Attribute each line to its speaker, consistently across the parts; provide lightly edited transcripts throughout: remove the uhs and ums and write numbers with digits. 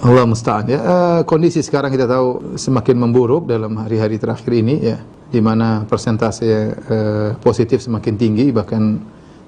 Speaker 1: Allah musta'an ya. Kondisi sekarang kita tahu semakin memburuk dalam hari-hari terakhir ini ya, di mana persentase positif semakin tinggi, bahkan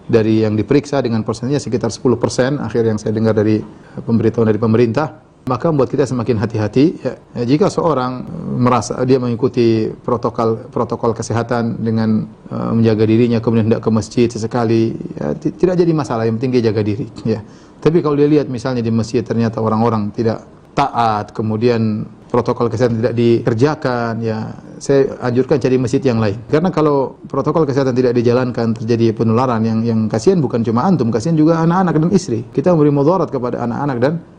Speaker 1: dari yang diperiksa dengan persennya sekitar 10%, akhir yang saya dengar dari pemberitahuan dari pemerintah. Maka membuat kita semakin hati-hati ya. Jika seorang merasa dia mengikuti protokol kesehatan dengan menjaga dirinya, kemudian hendak ke masjid sesekali ya, tidak jadi masalah, yang penting dia jaga diri ya. Tapi kalau dia lihat misalnya di masjid ternyata orang-orang tidak taat, kemudian protokol kesehatan tidak dikerjakan, ya saya anjurkan cari masjid yang lain. Karena kalau protokol kesehatan tidak dijalankan, terjadi penularan yang kasihan bukan cuma antum, kasihan juga anak-anak dan istri. Kita memberi mudarat kepada anak-anak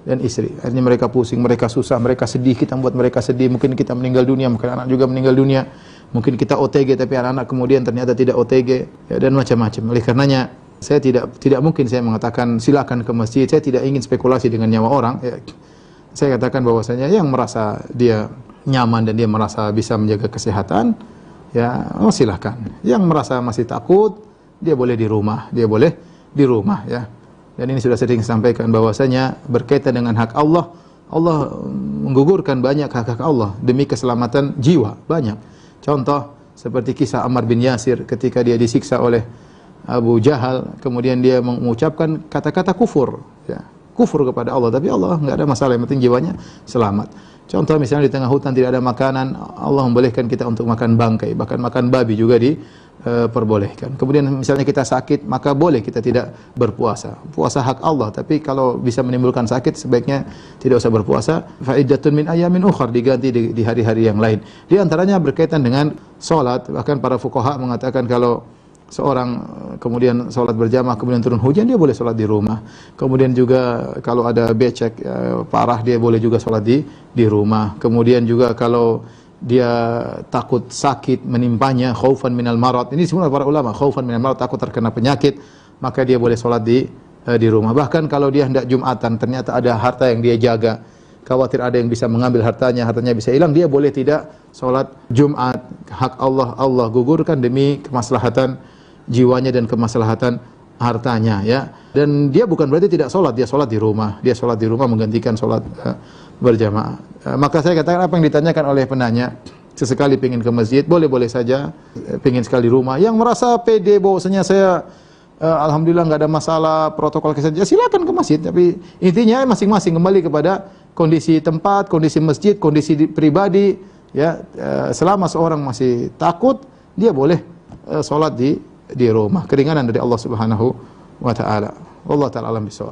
Speaker 1: dan istri. Akhirnya mereka pusing, mereka susah, mereka sedih, kita membuat mereka sedih. Mungkin kita meninggal dunia, mungkin anak juga meninggal dunia. Mungkin kita OTG tapi anak-anak kemudian ternyata tidak OTG ya, dan macam-macam. Oleh karenanya saya tidak mungkin saya mengatakan silakan ke masjid. Saya tidak ingin spekulasi dengan nyawa orang ya. Saya katakan bahwasanya yang merasa dia nyaman dan dia merasa bisa menjaga kesehatan, ya silahkan. Yang merasa masih takut, dia boleh di rumah, ya. Dan ini sudah sering sampaikan bahwasanya berkaitan dengan hak Allah, Allah menggugurkan banyak hak-hak Allah demi keselamatan jiwa, banyak. Contoh seperti kisah Ammar bin Yasir ketika dia disiksa oleh Abu Jahal, kemudian dia mengucapkan kata-kata kufur, ya. Kufur kepada Allah, tapi Allah enggak ada masalah, yang penting jiwanya selamat. Contoh misalnya di tengah hutan tidak ada makanan, Allah membolehkan kita untuk makan bangkai, bahkan makan babi juga diperbolehkan. Kemudian misalnya kita sakit, maka boleh kita tidak berpuasa. Puasa hak Allah, tapi kalau bisa menimbulkan sakit sebaiknya tidak usah berpuasa. Fa'iddatun min ayamin ukhar, diganti di hari-hari yang lain. Di antaranya berkaitan dengan salat, bahkan para fuqaha mengatakan kalau seorang kemudian sholat berjamaah kemudian turun hujan, dia boleh sholat di rumah. Kemudian juga kalau ada becek parah, dia boleh juga sholat di rumah. Kemudian juga kalau dia takut sakit menimpanya, khaufan minal marad, ini semua para ulama, khaufan minal marad, takut terkena penyakit, maka dia boleh sholat di rumah. Bahkan kalau dia hendak Jumatan, ternyata ada harta yang dia jaga, khawatir ada yang bisa mengambil hartanya bisa hilang, dia boleh tidak sholat Jumat. Hak Allah, Allah gugurkan demi kemaslahatan jiwanya dan kemaslahatan hartanya ya. Dan dia bukan berarti tidak sholat, dia sholat di rumah. Dia sholat di rumah menggantikan sholat berjamaah. Maka saya katakan apa yang ditanyakan oleh penanya, sesekali pengen ke masjid, boleh-boleh saja. Pengen sekali di rumah. Yang merasa pede bahwasanya saya alhamdulillah nggak ada masalah protokol kesehatan, ya silakan ke masjid. Tapi intinya masing-masing kembali kepada kondisi tempat, kondisi masjid, kondisi pribadi ya. Selama seorang masih takut, dia boleh sholat di rumah. Keringanan dari Allah Subhanahu wa taala. Wallahu taala alam bisawab.